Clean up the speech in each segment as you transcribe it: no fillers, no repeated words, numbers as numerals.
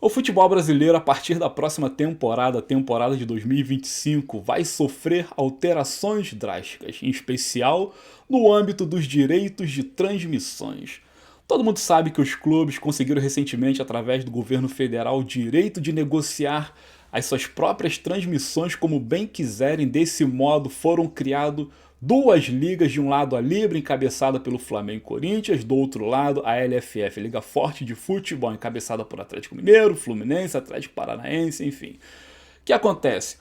O futebol brasileiro, a partir da próxima temporada, temporada de 2025, vai sofrer alterações drásticas, em especial no âmbito dos direitos de transmissões. Todo mundo sabe que os clubes conseguiram recentemente, através do governo federal, o direito de negociar as suas próprias transmissões como bem quiserem. Desse modo, foram criadas duas ligas, de um lado a Libra, encabeçada pelo Flamengo e Corinthians, do outro lado a LFF, Liga Forte de Futebol, encabeçada por Atlético Mineiro, Fluminense, Atlético Paranaense, enfim. O que acontece?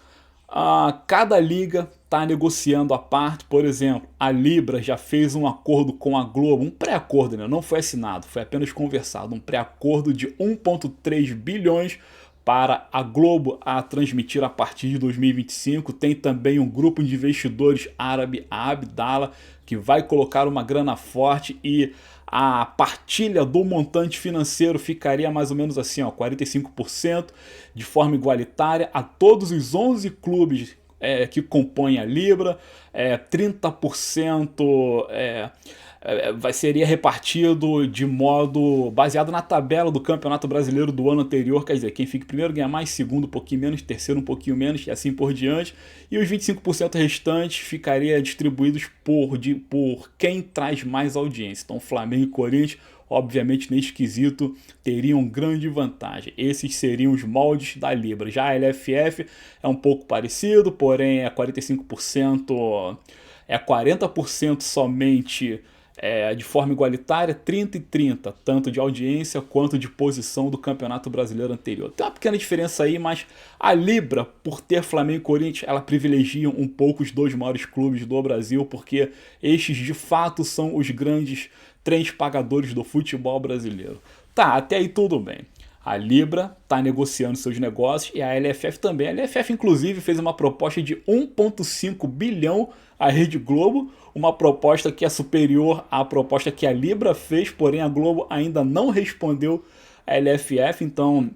Cada liga está negociando a parte. Por exemplo, a Libra já fez um acordo com a Globo, um pré-acordo, né? Não foi assinado, foi apenas conversado, um pré-acordo de 1,3 bilhões para a Globo a transmitir a partir de 2025. Tem também um grupo de investidores árabe, a Abdala, que vai colocar uma grana forte, e a partilha do montante financeiro ficaria mais ou menos assim, ó, 45% de forma igualitária a todos os 11 clubes que compõem a Libra, 30% seria repartido de modo baseado na tabela do Campeonato Brasileiro do ano anterior. Quer dizer, quem fica primeiro ganha mais, segundo um pouquinho menos, terceiro um pouquinho menos, e assim por diante. E os 25% restantes ficaria distribuídos por quem traz mais audiência. Então, Flamengo e Corinthians, obviamente, nesse quesito, teriam grande vantagem. Esses seriam os moldes da Libra. Já a LFF é um pouco parecido, porém é 45%, é 40% somente de forma igualitária, 30 e 30, tanto de audiência quanto de posição do Campeonato Brasileiro anterior. Tem uma pequena diferença aí, mas a Libra, por ter Flamengo e Corinthians, ela privilegia um pouco os dois maiores clubes do Brasil, porque estes de fato são os grandes trens pagadores do futebol brasileiro. Tá, até aí tudo bem. A Libra está negociando seus negócios e a LFF também. A LFF, inclusive, fez uma proposta de 1,5 bilhão à Rede Globo, uma proposta que é superior à proposta que a Libra fez, porém a Globo ainda não respondeu à LFF. Então,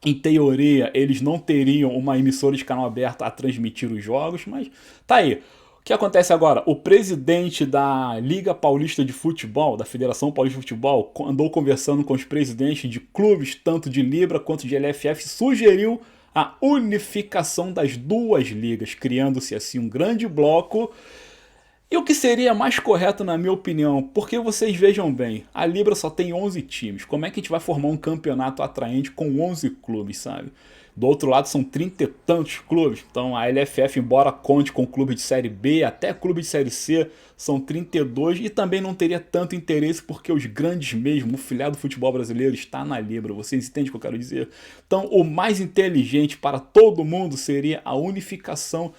em teoria, eles não teriam uma emissora de canal aberto a transmitir os jogos, mas tá aí. O que acontece agora? O presidente da Liga Paulista de Futebol, da Federação Paulista de Futebol, andou conversando com os presidentes de clubes, tanto de Libra quanto de LFF, sugeriu a unificação das duas ligas, criando-se assim um grande bloco. E o que seria mais correto, na minha opinião, porque vocês vejam bem, a Libra só tem 11 times. Como é que a gente vai formar um campeonato atraente com 11 clubes, sabe? Do outro lado são 30 e tantos clubes. Então a LFF, embora conte com clube de Série B, até clube de Série C, são 32, e também não teria tanto interesse porque os grandes mesmo, o filiado do futebol brasileiro está na Libra. Vocês entendem o que eu quero dizer? Então o mais inteligente para todo mundo seria a unificação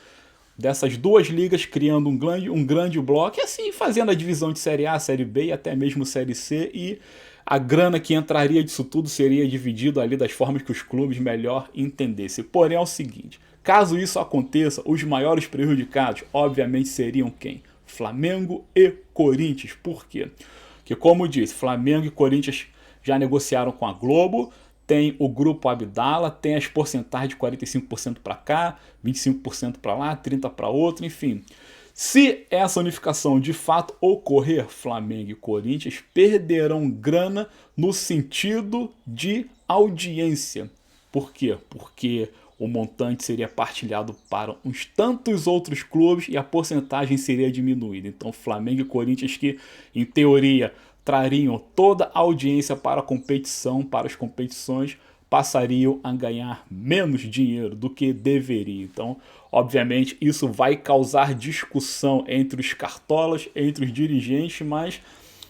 dessas duas ligas, criando um grande bloco, e assim fazendo a divisão de Série A, Série B e até mesmo Série C, e a grana que entraria disso tudo seria dividida ali das formas que os clubes melhor entendessem. Porém é o seguinte, caso isso aconteça, os maiores prejudicados obviamente seriam quem? Flamengo e Corinthians. Por quê? Porque, como eu disse, Flamengo e Corinthians já negociaram com a Globo, tem o grupo Abdala, tem as porcentagens de 45% para cá, 25% para lá, 30% para outro, enfim. Se essa unificação de fato ocorrer, Flamengo e Corinthians perderão grana no sentido de audiência. Por quê? Porque o montante seria partilhado para uns tantos outros clubes e a porcentagem seria diminuída. Então, Flamengo e Corinthians, que em teoria trariam toda a audiência para a competição, para as competições, passariam a ganhar menos dinheiro do que deveriam. Então, obviamente, isso vai causar discussão entre os cartolas, entre os dirigentes, mas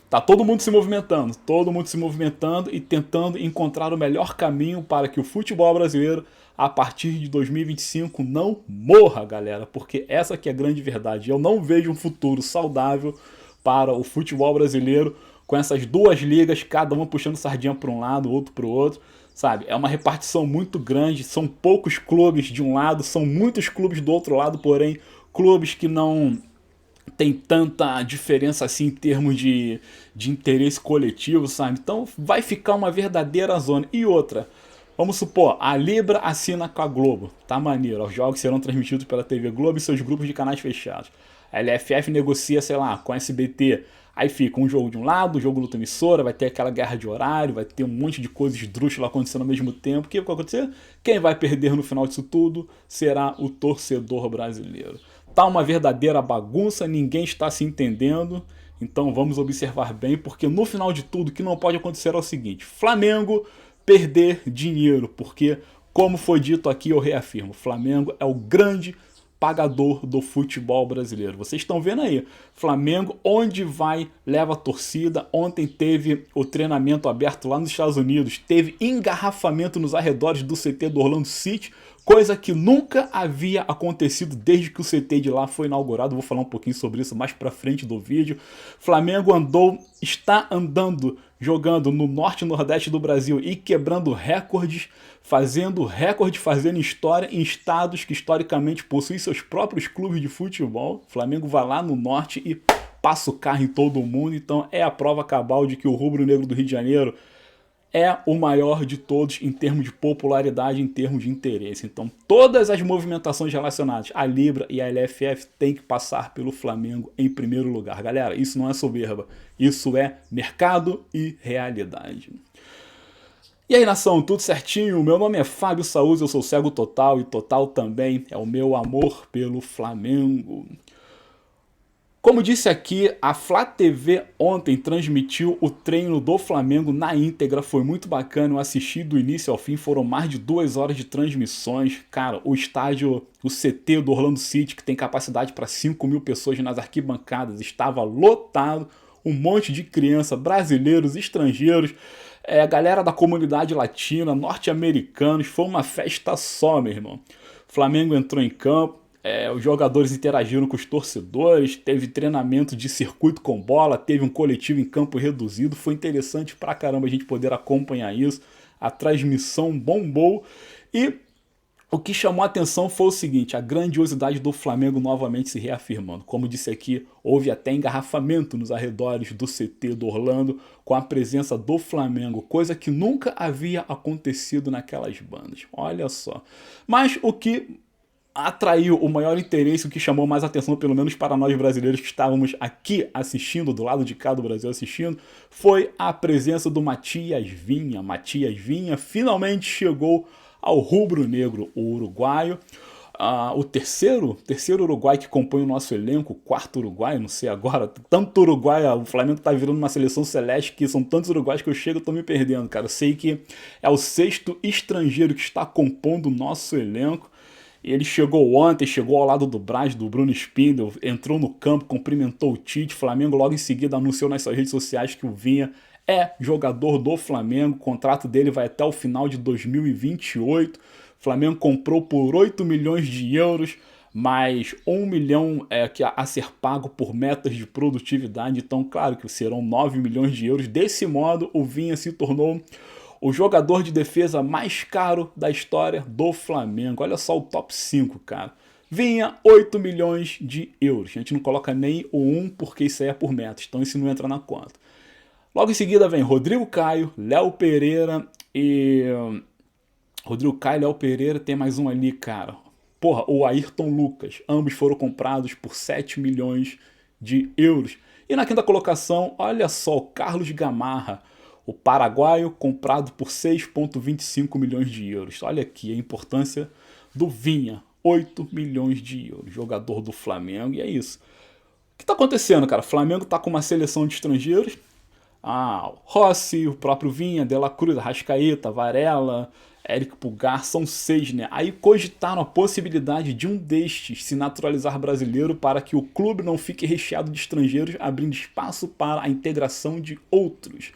tá todo mundo se movimentando e tentando encontrar o melhor caminho para que o futebol brasileiro, a partir de 2025, não morra, galera, porque essa que é a grande verdade. Eu não vejo um futuro saudável para o futebol brasileiro com essas duas ligas, cada uma puxando sardinha para um lado, outro para o outro, sabe? É uma repartição muito grande, são poucos clubes de um lado, são muitos clubes do outro lado, porém clubes que não tem tanta diferença assim em termos de interesse coletivo, sabe? Então vai ficar uma verdadeira zona. E outra, vamos supor, a Libra assina com a Globo, tá maneiro, os jogos serão transmitidos pela TV Globo e seus grupos de canais fechados. A LFF negocia, sei lá, com a SBT. Aí fica um jogo de um lado, um jogo luta emissora, vai ter aquela guerra de horário, vai ter um monte de coisas esdrúxulas acontecendo ao mesmo tempo. O que vai acontecer? Quem vai perder no final disso tudo será o torcedor brasileiro. Tá uma verdadeira bagunça, ninguém está se entendendo. Então vamos observar bem, porque no final de tudo o que não pode acontecer é o seguinte: Flamengo perder dinheiro, porque, como foi dito aqui, eu reafirmo, Flamengo é o grande pagador do futebol brasileiro. Vocês estão vendo aí, Flamengo, onde vai, leva a torcida. Ontem teve o treinamento aberto lá nos Estados Unidos, teve engarrafamento nos arredores do CT do Orlando City, coisa que nunca havia acontecido desde que o CT de lá foi inaugurado. Vou falar um pouquinho sobre isso mais pra frente do vídeo. Flamengo está andando, jogando no norte e nordeste do Brasil e quebrando recordes, fazendo história em estados que historicamente possuem seus próprios clubes de futebol. O Flamengo vai lá no norte e passa o carro em todo mundo. Então é a prova cabal de que o rubro-negro do Rio de Janeiro é o maior de todos em termos de popularidade, em termos de interesse. Então todas as movimentações relacionadas à Libra e à LFF têm que passar pelo Flamengo em primeiro lugar. Galera, isso não é soberba, isso é mercado e realidade. E aí, nação, tudo certinho? Meu nome é Fábio Saúz, eu sou cego total e total também é o meu amor pelo Flamengo. Como disse aqui, a Flá TV ontem transmitiu o treino do Flamengo na íntegra, foi muito bacana, eu assisti do início ao fim, foram mais de 2 horas de transmissões. Cara, o estádio, o CT do Orlando City, que tem capacidade para 5 mil pessoas nas arquibancadas, estava lotado, um monte de criança, brasileiros, estrangeiros, a galera da comunidade latina, norte-americanos, foi uma festa só, meu irmão. O Flamengo entrou em campo, os jogadores interagiram com os torcedores, teve treinamento de circuito com bola, teve um coletivo em campo reduzido, foi interessante pra caramba a gente poder acompanhar isso, a transmissão bombou e o que chamou a atenção foi o seguinte: a grandiosidade do Flamengo novamente se reafirmando. Como disse aqui, houve até engarrafamento nos arredores do CT do Orlando com a presença do Flamengo, coisa que nunca havia acontecido naquelas bandas. Olha só. Mas o que atraiu o maior interesse, o que chamou mais atenção, pelo menos para nós brasileiros que estávamos aqui assistindo, do lado de cá do Brasil assistindo, foi a presença do Matias Vinha. Matias Vinha finalmente chegou ao rubro-negro, o uruguaio. O terceiro uruguai que compõe o nosso elenco, o quarto uruguaio, não sei agora, tanto uruguai, o Flamengo tá virando uma seleção celeste que são tantos uruguaios que eu chego e tô me perdendo, cara. Eu sei que é o 6º estrangeiro que está compondo o nosso elenco. Ele chegou ontem, chegou ao lado do Braz, do Bruno Spindel, entrou no campo, cumprimentou o Tite. Flamengo logo em seguida anunciou nas suas redes sociais que o Vinha é jogador do Flamengo. O contrato dele vai até o final de 2028. O Flamengo comprou por 8 milhões de euros, mais 1 milhão a ser pago por metas de produtividade. Então, claro que serão 9 milhões de euros. Desse modo, o Vinha se tornou o jogador de defesa mais caro da história do Flamengo. Olha só o top 5, cara. Vinha 8 milhões de euros. A gente não coloca nem o 1 porque isso aí é por metas, então isso não entra na conta. Logo em seguida vem Rodrigo Caio, Léo Pereira e... Rodrigo Caio, Léo Pereira, tem mais um ali, cara. Porra, o Ayrton Lucas. Ambos foram comprados por 7 milhões de euros. E na quinta colocação, olha só, o Carlos Gamarra, o paraguaio, comprado por 6,25 milhões de euros. Olha aqui a importância do Vinha. 8 milhões de euros. Jogador do Flamengo. E é isso. O que está acontecendo, cara? O Flamengo está com uma seleção de estrangeiros. O Rossi, o próprio Vinha, De La Cruz, Arrascaeta, Varela, Eric Pulgar, são 6, né? Aí cogitaram a possibilidade de um destes se naturalizar brasileiro para que o clube não fique recheado de estrangeiros, abrindo espaço para a integração de outros.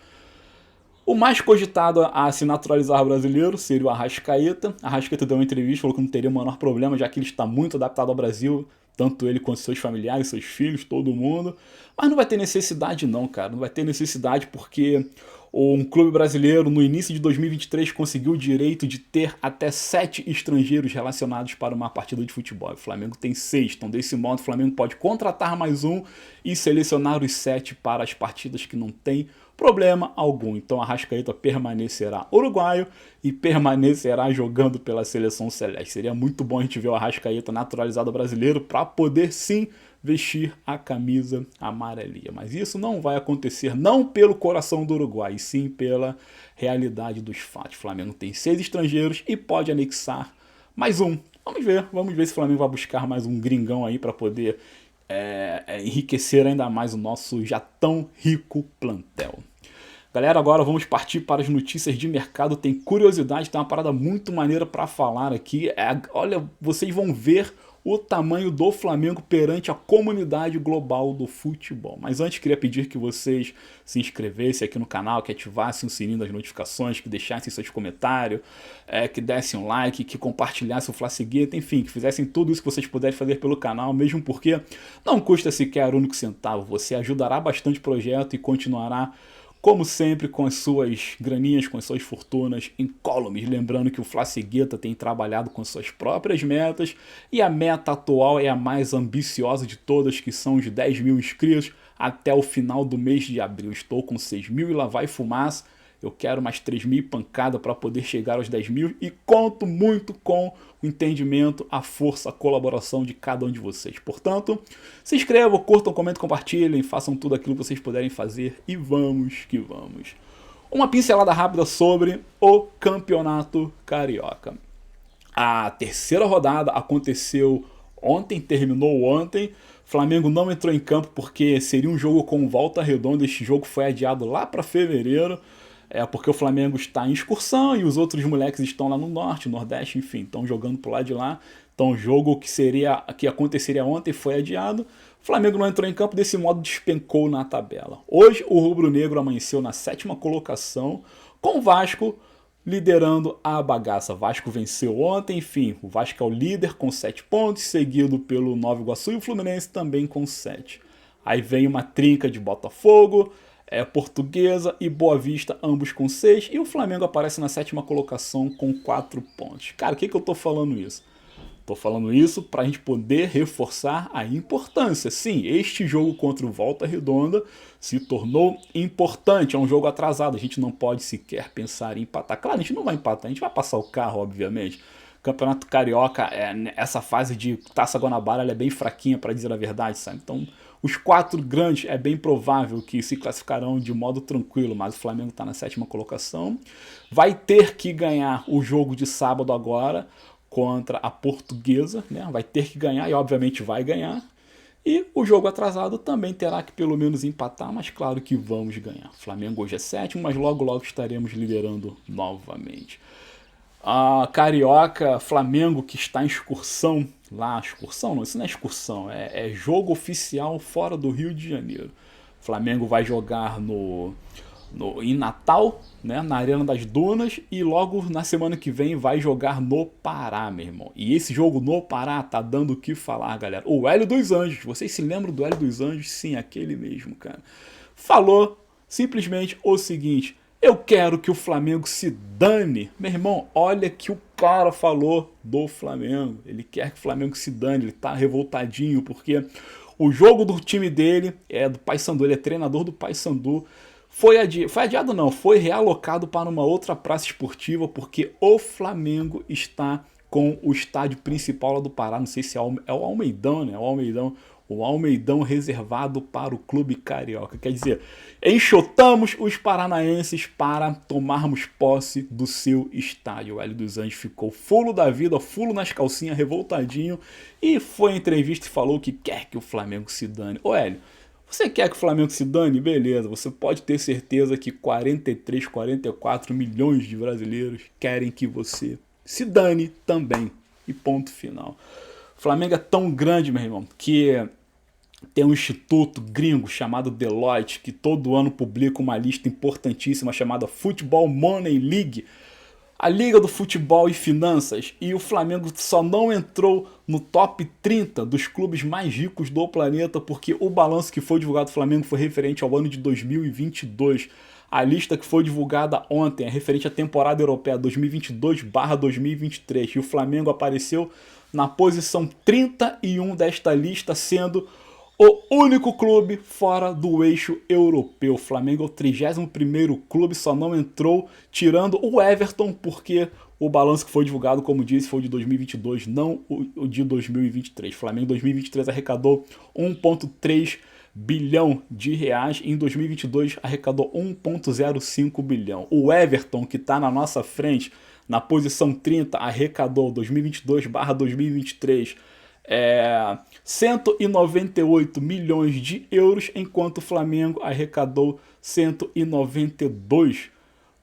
O mais cogitado a se naturalizar brasileiro seria o Arrascaeta. Arrascaeta deu uma entrevista, falou que não teria o menor problema, já que ele está muito adaptado ao Brasil, tanto ele quanto seus familiares, seus filhos, todo mundo. Mas não vai ter necessidade não, cara. Não vai ter necessidade porque um clube brasileiro, no início de 2023, conseguiu o direito de ter até 7 estrangeiros relacionados para uma partida de futebol. O Flamengo tem 6, então desse modo o Flamengo pode contratar mais um e selecionar os 7 para as partidas que não tem problema algum. Então Arrascaeta permanecerá uruguaio e permanecerá jogando pela seleção celeste. Seria muito bom a gente ver o Arrascaeta naturalizado brasileiro para poder sim vestir a camisa amarelinha. Mas isso não vai acontecer não pelo coração do Uruguai, e sim pela realidade dos fatos. O Flamengo tem 6 estrangeiros e pode anexar mais um. Vamos ver se o Flamengo vai buscar mais um gringão aí para poder enriquecer ainda mais o nosso já tão rico plantel. Galera, agora vamos partir para as notícias de mercado. Tem curiosidade, tem uma parada muito maneira para falar aqui. Olha, vocês vão ver o tamanho do Flamengo perante a comunidade global do futebol. Mas antes, queria pedir que vocês se inscrevessem aqui no canal, que ativassem o sininho das notificações, que deixassem seus comentários, que dessem um like, que compartilhassem o Fla-Segueta, enfim, que fizessem tudo isso que vocês puderem fazer pelo canal, mesmo porque não custa sequer um único centavo. Você ajudará bastante o projeto e continuará, como sempre, com as suas graninhas, com as suas fortunas incólumes. Lembrando que o Fla-Segueta tem trabalhado com suas próprias metas e a meta atual é a mais ambiciosa de todas, que são os 10 mil inscritos até o final do mês de abril. Estou com 6 mil e lá vai fumaça. Eu quero mais 3 mil pancada para poder chegar aos 10 mil e conto muito com o entendimento, a força, a colaboração de cada um de vocês. Portanto, se inscrevam, curtam, comentem, compartilhem, façam tudo aquilo que vocês puderem fazer e vamos que vamos. Uma pincelada rápida sobre o Campeonato Carioca. A terceira rodada aconteceu ontem, terminou ontem. Flamengo não entrou em campo porque seria um jogo com volta redonda. Este jogo foi adiado lá para fevereiro. Porque o Flamengo está em excursão e os outros moleques estão lá no norte, nordeste, enfim, estão jogando pro lado de lá. Então o jogo que aconteceria ontem foi adiado. O Flamengo não entrou em campo, desse modo despencou na tabela. Hoje o rubro-negro amanheceu na 7ª colocação, com o Vasco liderando a bagaça. O Vasco venceu ontem, enfim, o Vasco é o líder com 7 pontos, seguido pelo Nova Iguaçu e o Fluminense também com 7. Aí vem uma trinca de Botafogo, Portuguesa e Boa Vista, ambos com 6, e o Flamengo aparece na 7ª colocação com 4 pontos. Cara, o que eu tô falando isso? Tô falando isso para a gente poder reforçar a importância. Sim, este jogo contra o Volta Redonda se tornou importante, é um jogo atrasado, a gente não pode sequer pensar em empatar. Claro, a gente não vai empatar, a gente vai passar o carro, obviamente. Campeonato Carioca, essa fase de Taça Guanabara, ela é bem fraquinha, para dizer a verdade, sabe? Então, os 4 grandes é bem provável que se classificarão de modo tranquilo, mas o Flamengo está na 7ª colocação. Vai ter que ganhar o jogo de sábado agora contra a Portuguesa, né? Vai ter que ganhar e obviamente vai ganhar. E o jogo atrasado também terá que pelo menos empatar, mas claro que vamos ganhar. O Flamengo hoje é 7º, mas logo estaremos liderando novamente. A Carioca, Flamengo que está em excursão lá, excursão não, isso não é excursão, é jogo oficial fora do Rio de Janeiro. O Flamengo vai jogar em Natal, né, na Arena das Dunas, e logo na semana que vem vai jogar no Pará, meu irmão. E esse jogo no Pará tá dando o que falar, galera. O Hélio dos Anjos, vocês se lembram do Hélio dos Anjos? Sim, aquele mesmo, cara. Falou simplesmente o seguinte: eu quero que o Flamengo se dane. Meu irmão, olha que o cara falou do Flamengo. Ele quer que o Flamengo se dane, ele tá revoltadinho, porque o jogo do time dele é do Paysandu, ele é treinador do Paysandu. Foi adiado não, foi realocado para uma outra praça esportiva, porque o Flamengo está com o estádio principal lá do Pará, não sei se é o Almeidão, né? O Almeidão reservado para o Clube Carioca. Quer dizer, enxotamos os paranaenses para tomarmos posse do seu estádio. O Hélio dos Anjos ficou fulo da vida, fulo nas calcinhas, revoltadinho, e foi em entrevista e falou que quer que o Flamengo se dane. Ô Hélio, você quer que o Flamengo se dane? Beleza, você pode ter certeza que 43, 44 milhões de brasileiros querem que você se dane também. E ponto final. O Flamengo é tão grande, meu irmão, que tem um instituto gringo chamado Deloitte, que todo ano publica uma lista importantíssima chamada Football Money League, a Liga do Futebol e Finanças, e o Flamengo só não entrou no top 30 dos clubes mais ricos do planeta porque o balanço que foi divulgado do Flamengo foi referente ao ano de 2022. A lista que foi divulgada ontem é referente à temporada europeia 2022/2023 e o Flamengo apareceu na posição 31 desta lista, sendo o único clube fora do eixo europeu. O Flamengo é o 31º clube, só não entrou, tirando o Everton, porque O balanço que foi divulgado, como disse, foi o de 2022, não o de 2023. O Flamengo em 2023 arrecadou 1,3 bilhão de reais, e em 2022 arrecadou 1,05 bilhão. O Everton, que está na nossa frente, na posição 30, arrecadou 2022/2023 198 milhões de euros, enquanto o Flamengo arrecadou 192.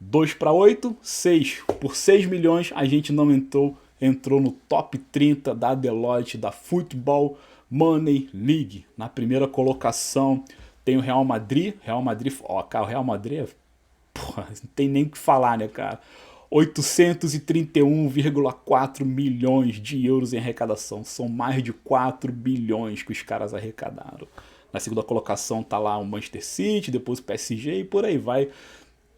2 para 8, 6. Por 6 milhões a gente não entrou no top 30 da Deloitte, da Football Money League. Na primeira colocação tem o Real Madrid. Cara, o Real Madrid, porra, não tem nem o que falar, né, cara? 831,4 milhões de euros em arrecadação. São mais de 4 bilhões que os caras arrecadaram. Na segunda colocação tá lá o Manchester City, depois o PSG e por aí vai.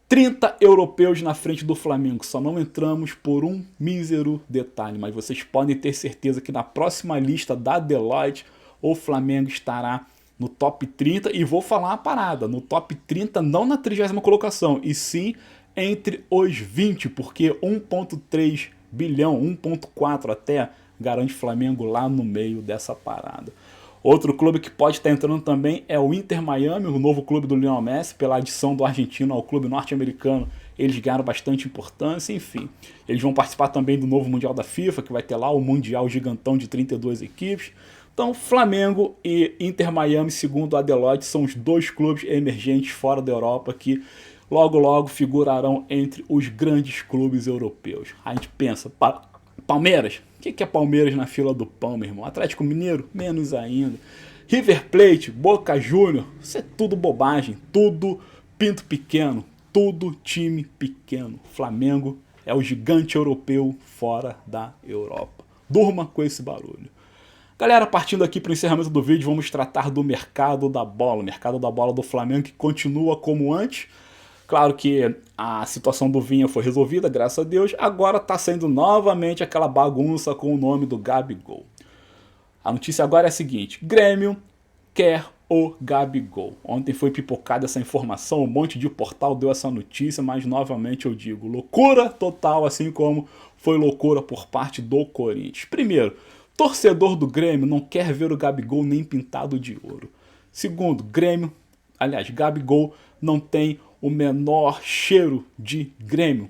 30 europeus na frente do Flamengo. Só não entramos por um mísero detalhe, mas vocês podem ter certeza que na próxima lista da Deloitte o Flamengo estará no top 30. E vou falar uma parada, no top 30 não na 30ª colocação, e sim entre os 20, porque 1,3 bilhão, 1,4 até, garante Flamengo lá no meio dessa parada. Outro clube que pode estar entrando também é o Inter Miami, o novo clube do Lionel Messi, pela adição do argentino ao clube norte-americano. Eles ganharam bastante importância, enfim. Eles vão participar também do novo Mundial da FIFA, que vai ter lá o Mundial gigantão de 32 equipes. Então, Flamengo e Inter Miami, segundo a Deloitte, são os dois clubes emergentes fora da Europa que logo logo figurarão entre os grandes clubes europeus. A gente pensa, Palmeiras? O que é Palmeiras na fila do pão, meu irmão? Atlético Mineiro? Menos ainda. River Plate, Boca Juniors, isso é tudo bobagem, tudo pinto pequeno, tudo time pequeno. Flamengo é o gigante europeu fora da Europa. Durma com esse barulho. Galera, partindo aqui para o encerramento do vídeo, vamos tratar do mercado da bola. O mercado da bola do Flamengo que continua como antes. Claro que a situação do Vinha foi resolvida, graças a Deus. Agora está saindo novamente aquela bagunça com o nome do Gabigol. A notícia agora é a seguinte: Grêmio quer o Gabigol. Ontem foi pipocada essa informação, um monte de portal deu essa notícia, mas novamente eu digo, loucura total, assim como foi loucura por parte do Corinthians. Primeiro, torcedor do Grêmio não quer ver o Gabigol nem pintado de ouro. Segundo, Gabigol não tem o menor cheiro de Grêmio.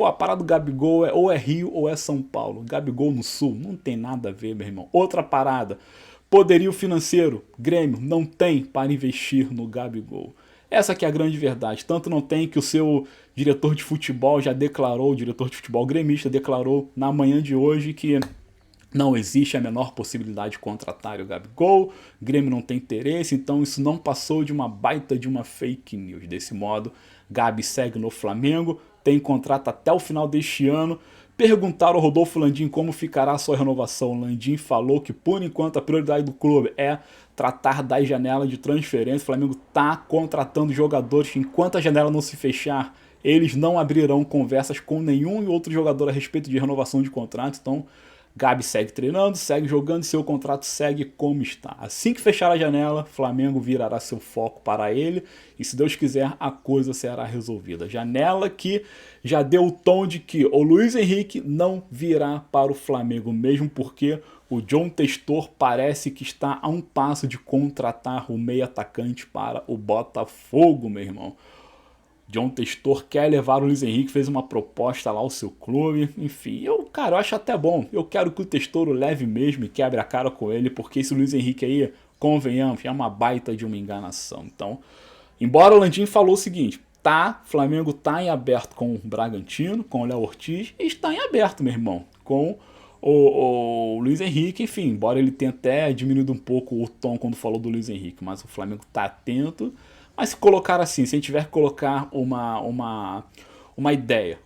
A parada do Gabigol ou é Rio ou é São Paulo. Gabigol no Sul, não tem nada a ver, meu irmão. Outra parada, poderio financeiro, Grêmio não tem para investir no Gabigol. Essa que é a grande verdade. Tanto não tem que o seu diretor de futebol já declarou, o diretor de futebol gremista declarou na manhã de hoje que não existe a menor possibilidade de contratar o Gabigol, o Grêmio não tem interesse, então isso não passou de uma baita de uma fake news. Desse modo, Gabi segue no Flamengo, tem contrato até o final deste ano. Perguntaram ao Rodolfo Landim como ficará a sua renovação. Landim falou que por enquanto a prioridade do clube é tratar das janelas de transferência. O Flamengo está contratando jogadores, enquanto a janela não se fechar, eles não abrirão conversas com nenhum outro jogador a respeito de renovação de contrato, então Gabi segue treinando, segue jogando, seu contrato segue como está. Assim que fechar a janela, Flamengo virará seu foco para ele e, se Deus quiser, a coisa será resolvida. Janela que já deu o tom de que o Luiz Henrique não virá para o Flamengo, mesmo porque o John Textor parece que está a um passo de contratar o meio atacante para o Botafogo, meu irmão. John Textor quer levar o Luiz Henrique, fez uma proposta lá ao seu clube, enfim, eu acho até bom, eu quero que o Textor o leve mesmo e quebre a cara com ele, porque esse Luiz Henrique aí, convenhamos, é uma baita de uma enganação. Então, embora o Landim falou o seguinte, Flamengo tá em aberto com o Bragantino, com o Léo Ortiz, e está em aberto, meu irmão, com o Luiz Henrique, enfim, embora ele tenha até diminuído um pouco o tom quando falou do Luiz Henrique, mas o Flamengo tá atento. Mas se colocar assim, se a gente tiver que colocar uma ideia,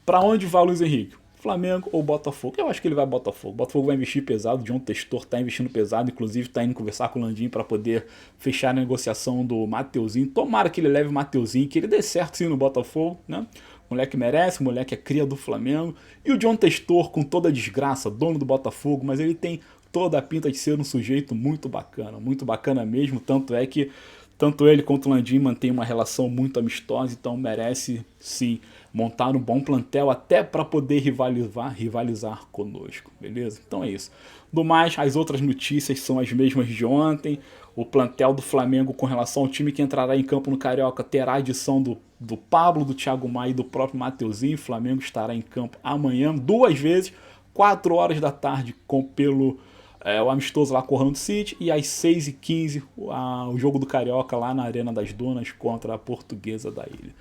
para onde vai o Luiz Henrique? Flamengo ou Botafogo? Eu acho que ele vai Botafogo. Botafogo vai investir pesado, o John Textor está investindo pesado, inclusive está indo conversar com o Landim para poder fechar a negociação do Mateuzinho. Tomara que ele leve o Mateuzinho, que ele dê certo sim no Botafogo, né? O moleque merece, o moleque é cria do Flamengo. E o John Textor, com toda a desgraça, dono do Botafogo, mas ele tem toda a pinta de ser um sujeito muito bacana mesmo, tanto é que Tanto ele quanto o Landim mantêm uma relação muito amistosa, então merece sim montar um bom plantel até para poder rivalizar conosco, beleza? Então é isso. Do mais, as outras notícias são as mesmas de ontem. O plantel do Flamengo com relação ao time que entrará em campo no Carioca terá a adição do Pablo, do Thiago Maia e do próprio Mateuzinho. O Flamengo estará em campo amanhã, 2 vezes, 4 horas da tarde, pelo o amistoso lá com o Orlando City, e às 6h15 o jogo do Carioca lá na Arena das Dunas contra a Portuguesa da Ilha.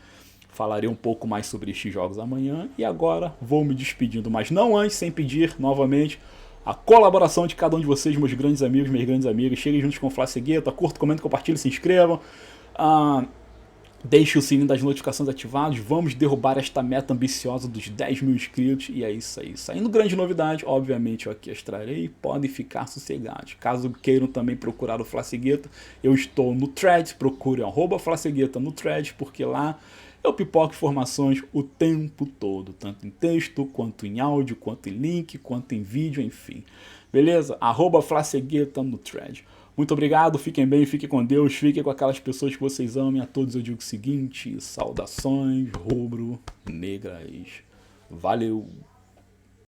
Falarei um pouco mais sobre estes jogos amanhã, e agora vou me despedindo, mas não antes, sem pedir novamente a colaboração de cada um de vocês, meus grandes amigos, minhas grandes amigas. Cheguem juntos com o Flá Cegueta, curta, comenta, compartilhe, se inscrevam. Deixe o sininho das notificações ativados. Vamos derrubar esta meta ambiciosa dos 10 mil inscritos. E é isso aí. Saindo grande novidade, obviamente eu aqui as trarei. Podem ficar sossegados. Caso queiram também procurar o Flá Cegueta, eu estou no Threads. Procure @Flá Cegueta no Threads, porque lá eu pipoco informações o tempo todo. Tanto em texto, quanto em áudio, quanto em link, quanto em vídeo, enfim. Beleza? @Flá Cegueta no Threads. Muito obrigado, fiquem bem, fiquem com Deus, fiquem com aquelas pessoas que vocês amem. A todos eu digo o seguinte: saudações rubro-negras. Valeu!